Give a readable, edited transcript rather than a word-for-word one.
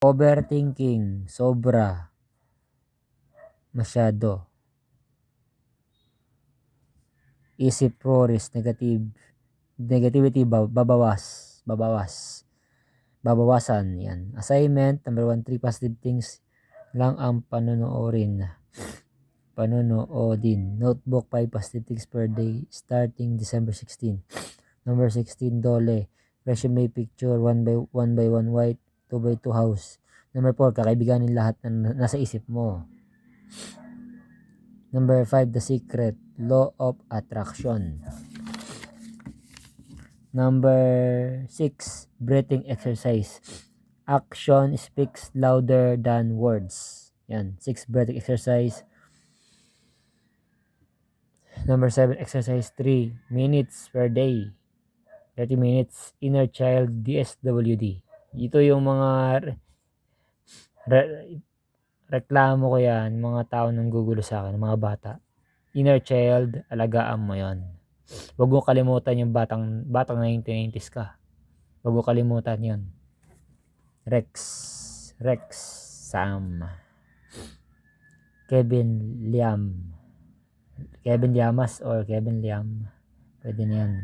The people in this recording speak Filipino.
Overthinking, sobra, masyado. Isip worries, negativity, babawasan. Yan. Assignment, number 1, 3 positive things lang ang panunoodin. Notebook, 5 positive things per day, starting December 16. Number 16, Dole. Resume picture, 1 by 1 white, 2 by 2 house. Number 4, kakaibiganin lahat na nasa isip mo. Number 5, The Secret, Law of Attraction. Number 6, breathing exercise. Action speaks louder than words. Yan, 6 breathing exercise. Number 7, exercise 3 minutes per day. 30 minutes. Inner Child, DSWD. Ito yung mga reklamo ko yan, mga tao nang gugulo sa akin, mga bata. Inner Child, alagaan mo yan. Huwag mo kalimutan yung batang 1990s ka. Huwag mo kalimutan yun. Rex, Sam, Kevin Llamas or Kevin Liam. Pwede na yan.